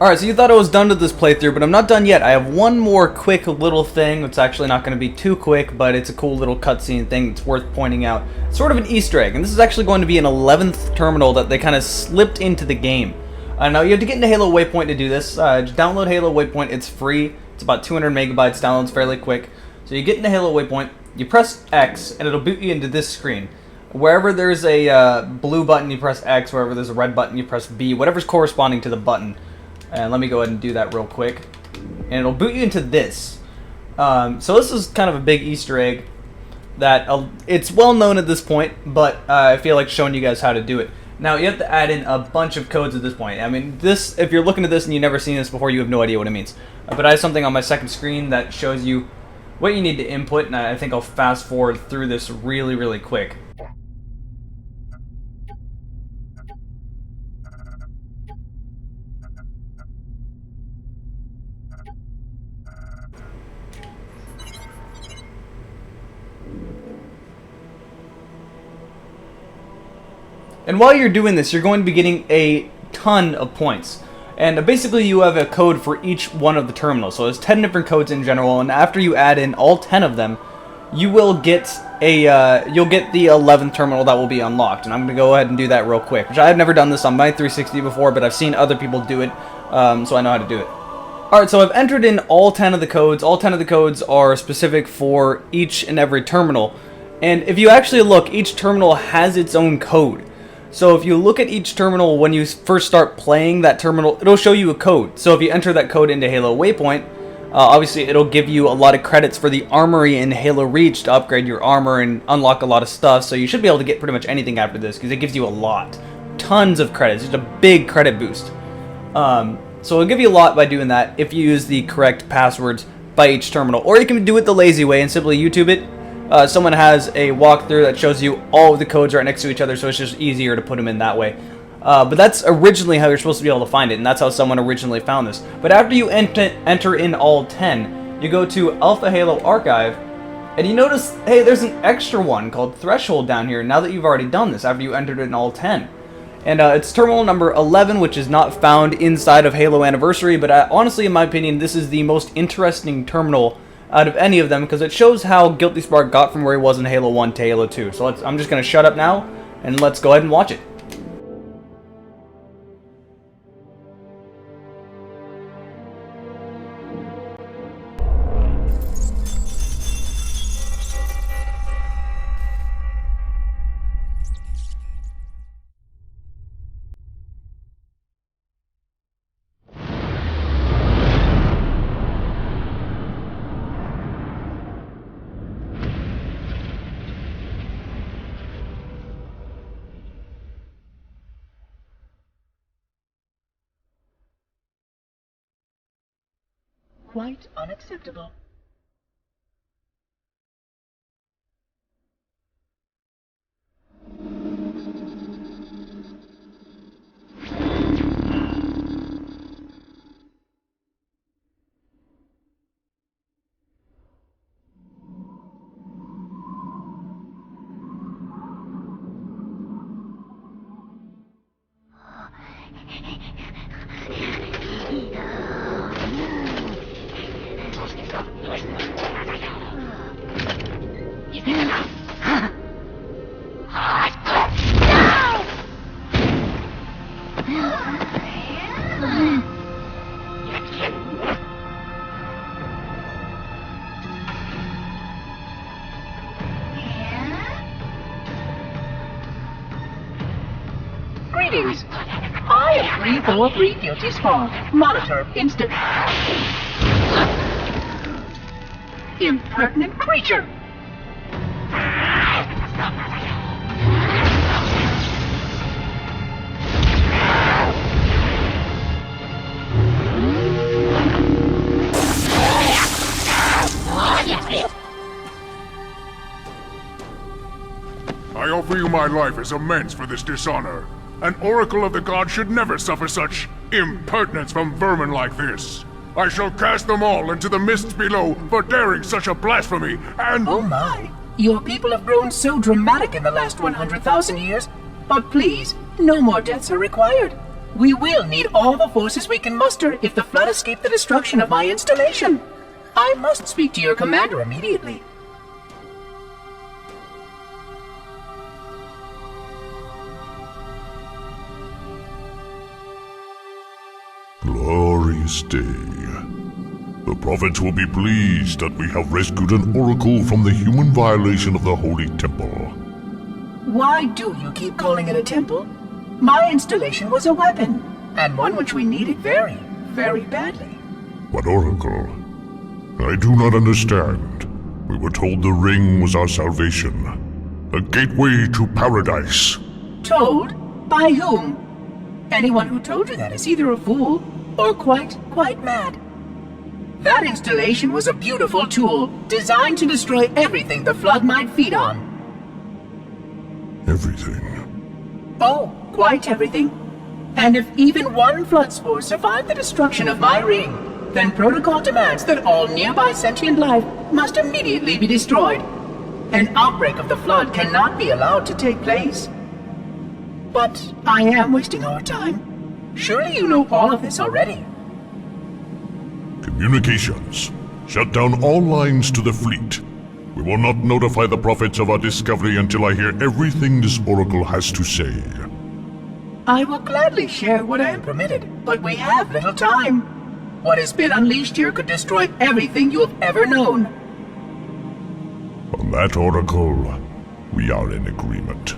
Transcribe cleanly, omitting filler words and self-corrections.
Alright, so you thought I was done with this playthrough, but I'm not done yet. I have one more quick little thing. It's actually not going to be too quick, but it's a cool little cutscene thing that's worth pointing out. It's sort of an Easter egg, and this is actually going to be an 11th terminal that they kind of slipped into the game. Now, you have to get into Halo Waypoint to do this. Just download Halo Waypoint. It's free. It's about 200 megabytes. Downloads fairly quick. So you get into Halo Waypoint, you press X, and it'll boot you into this screen. Wherever there's a blue button, you press X. Wherever there's a red button, you press B. Whatever's corresponding to the button. And let me go ahead and do that real quick. And it'll boot you into this. So this is kind of a big Easter egg that it's well known at this point, but I feel like showing you guys how to do it. Now, you have to add in a bunch of codes at this point. I mean, this, if you're looking at this and you've never seen this before, you have no idea what it means. But I have something on my second screen that shows you what you need to input, and I think I'll fast forward through this really, really quick. And while you're doing this, you're going to be getting a ton of points. And basically you have a code for each one of the terminals. So there's 10 different codes in general, and after you add in all 10 of them, you will get you'll get the 11th terminal that will be unlocked. And I'm going to go ahead and do that real quick, which I have never done this on my 360 before, but I've seen other people do it, so I know how to do it. Alright, so I've entered in all 10 of the codes. All 10 of the codes are specific for each and every terminal. And if you actually look, each terminal has its own code. So if you look at each terminal when you first start playing that terminal, it'll show you a code. So if you enter that code into Halo Waypoint, obviously it'll give you a lot of credits for the armory in Halo Reach to upgrade your armor and unlock a lot of stuff. So you should be able to get pretty much anything after this because it gives you a lot. Tons of credits. It's a big credit boost. So it'll give you a lot by doing that if you use the correct passwords by each terminal. Or you can do it the lazy way and simply YouTube it. Someone has a walkthrough that shows you all of the codes right next to each other, so it's just easier to put them in that way. But that's originally how you're supposed to be able to find it, and that's how someone originally found this. But after you enter in all 10, you go to Alpha Halo Archive, and you notice, hey, there's an extra one called Threshold down here, now that you've already done this, after you entered in all 10. And it's terminal number 11, which is not found inside of Halo Anniversary, but honestly, in my opinion, this is the most interesting terminal out of any of them, because it shows how Guilty Spark got from where he was in Halo 1 to Halo 2. So I'm just going to shut up now, and let's go ahead and watch it. Quite unacceptable. Greetings. I am 343 Guilty Spark. Monitor instant. Impertinent creature. I offer you my life as amends for this dishonor. An oracle of the gods should never suffer such impertinence from vermin like this. I shall cast them all into the mists below for daring such a blasphemy, and— Oh my! Your people have grown so dramatic in the last 100,000 years. But please, no more deaths are required. We will need all the forces we can muster if the flood escaped the destruction of my installation. I must speak to your commander immediately. Glorious day. The prophets will be pleased that we have rescued an oracle from the human violation of the holy temple. Why do you keep calling it a temple? My installation was a weapon, and one which we needed very, very badly. But oracle, I do not understand. We were told the ring was our salvation, a gateway to paradise. Told? By whom? Anyone who told you that is either a fool or quite mad. That installation was a beautiful tool, designed to destroy everything the flood might feed on. Everything. Oh, quite everything. And if even one flood spore survived the destruction of my ring, then protocol demands that all nearby sentient life must immediately be destroyed. An outbreak of the flood cannot be allowed to take place. But I am wasting our time. Surely you know all of this already. Communications. Shut down all lines to the fleet. We will not notify the prophets of our discovery until I hear everything this oracle has to say. I will gladly share what I am permitted, but we have little time. What has been unleashed here could destroy everything you have ever known. On that, oracle, we are in agreement.